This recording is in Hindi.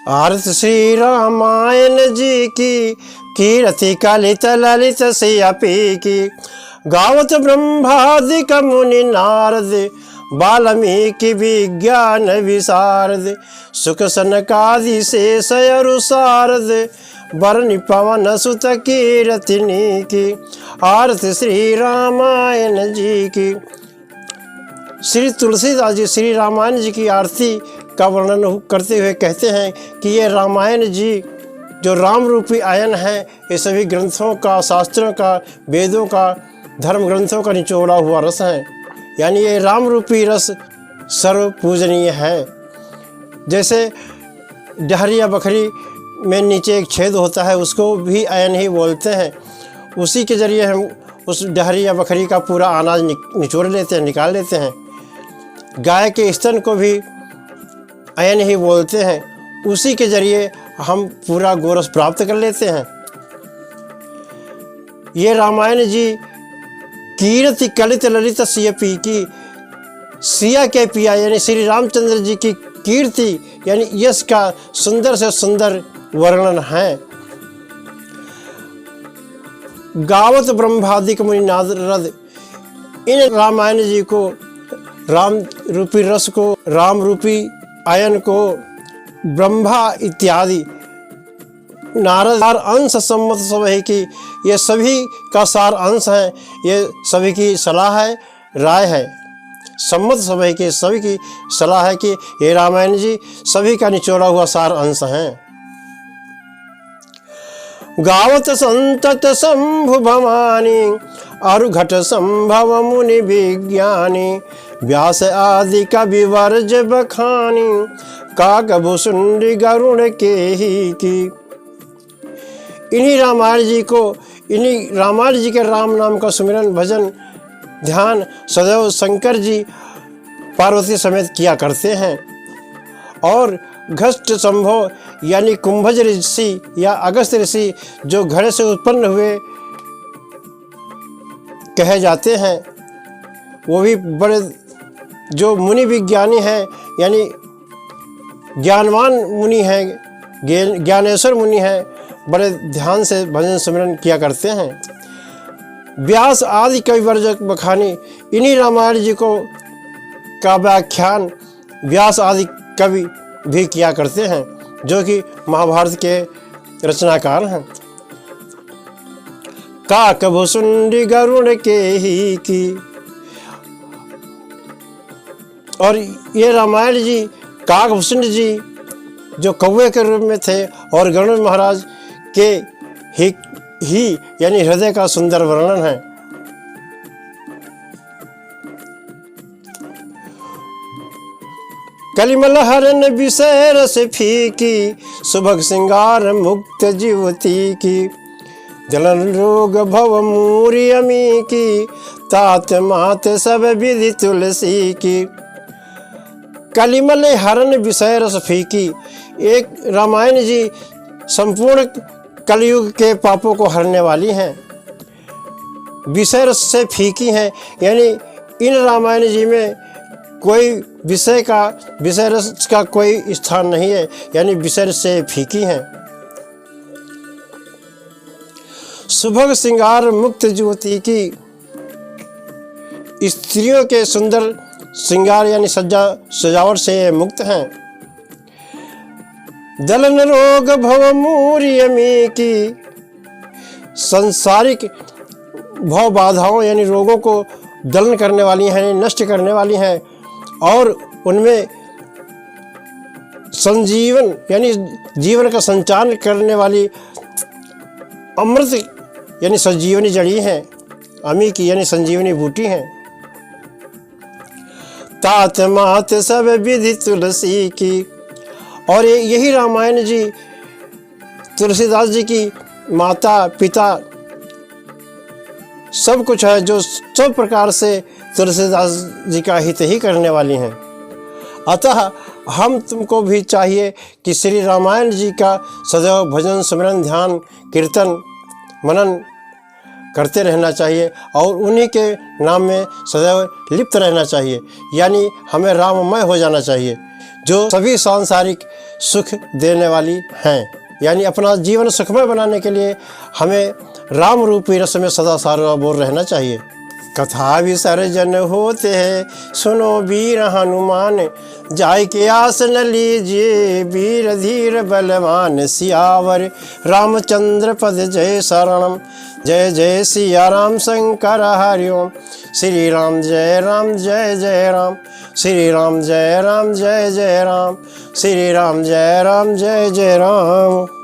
आरती श्री रामायण जी की, कीर्ति कलित ललित सियपी की। गावत ब्रह्मादिक मुनि नारद, वाल्मीकि विज्ञान विशारद। सुख सनकादि शेष अरु शारद, वरनि पवन सुत कीर्तिनी की। आरती श्री रामायण जी की। श्री तुलसीदास जी श्री रामायण जी की आरती का वर्णन करते हुए कहते हैं कि ये रामायण जी जो राम रूपी आयन है, ये सभी ग्रंथों का, शास्त्रों का, वेदों का, धर्म ग्रंथों का निचोड़ा हुआ रस है। यानी ये राम रूपी रस सर्व पूजनीय है। जैसे डहरिया बखरी में नीचे एक छेद होता है, उसको भी अयन ही बोलते हैं। उसी के ज़रिए हम उस डहरिया बखरी का पूरा अनाज निचोड़ लेते हैं, निकाल लेते हैं। गाय के स्तन को भी अयन ही बोलते हैं, उसी के ज़रिए हम पूरा गोरस प्राप्त कर लेते हैं। ये रामायण जी कीर्ति कलित ललित सियपी की। सिया के पिया यानी श्री रामचंद्र जी की कीर्ति यानी यश का सुंदर से सुंदर वर्णन है। गावत ब्रह्मादिक मुनि नारद, इन रामायण जी को, राम रूपी रस को, राम रूपी आयन को ब्रह्मा इत्यादि नारद सार अंश सम्मत सब है कि ये सभी का सार अंश है, ये सभी की सलाह है, राय है। सम्मत सब है कि सभी की सलाह है कि ये रामायण जी सभी का निचोड़ा हुआ सार अंश हैं। गावत संतत शंभु भवानी, अरुघट संभव मुनि विज्ञानी। व्यास आदि कवि वर्ज बखानी, काकभुसुंडी गरुड़ के ही की। इन्हीं रामायण जी को, इन्हीं रामायण जी के राम नाम का सुमिरन भजन ध्यान सदैव शंकर जी पार्वती समेत किया करते हैं। और घष्ट संभव यानी कुंभज ऋषि या अगस्त ऋषि जो घड़े से उत्पन्न हुए कहे जाते हैं, वो भी बड़े जो मुनि विज्ञानी हैं यानी ज्ञानवान मुनि हैं, ज्ञानेश्वर मुनि हैं, बड़े ध्यान से भजन सुमिरन किया करते हैं। व्यास आदि कवि वर्जक बखानी, इन्हीं रामायण जी को का व्याख्यान व्यास आदि कवि भी किया करते हैं, जो कि महाभारत के रचनाकार हैं। काकभुसुंडी गरुड़ के ही की। और ये रामायण जी काकभुसुंड जी जो कौवे के रूप में थे और गरुड़ महाराज के ही यानी हृदय का सुंदर वर्णन है। कलिमल हरन विषय रस फीकी, सुभग सिंगार मुक्त जीवती की। जलन रोग भव मूरी अमी की, तात मात सब विधि तुलसी की। कलिमल हरन विषय रस फीकी, एक रामायण जी संपूर्ण कलयुग के पापों को हरने वाली हैं, विषय रस से फीकी हैं। यानी इन रामायण जी में कोई विषय रस का कोई स्थान नहीं है, यानी विषय रस से फीकी हैं। सुभग श्रृंगार मुक्त ज्योति की, स्त्रियों के सुंदर श्रृंगार यानी सजावट से मुक्त हैं। दलन रोग भव मूरी अमी की, संसारिक भव बाधाओं यानी रोगों को दलन करने वाली हैं, नष्ट करने वाली हैं। और उनमें संजीवन यानी जीवन का संचालन करने वाली अमृत यानी संजीवनी जड़ी हैं, अमी की यानी संजीवनी बूटी हैं। तात मात सब विधि तुलसी की, और यही रामायण जी तुलसीदास जी की माता पिता सब कुछ है, जो सब प्रकार से तुलसीदास जी का हित ही करने वाली हैं। अतः हम तुमको भी चाहिए कि श्री रामायण जी का सदैव भजन सुमिरन ध्यान कीर्तन मनन करते रहना चाहिए और उन्हीं के नाम में सदैव लिप्त रहना चाहिए। यानी हमें राममय हो जाना चाहिए, जो सभी सांसारिक सुख देने वाली हैं। यानी अपना जीवन सुखमय बनाने के लिए हमें राम रूपी रस में सदा साराबोर रहना चाहिए। कथा विसर्जन होते हैं, सुनो वीर हनुमान, जाय के आस न लीजिए, वीर धीर बलवान। सियावर रामचंद्र पद जय शरणम, जय जय सिया राम शंकर हरिओम। श्री राम जय राम जय जय राम, श्री राम जय राम जय जय राम, श्री राम जय राम जय जय राम।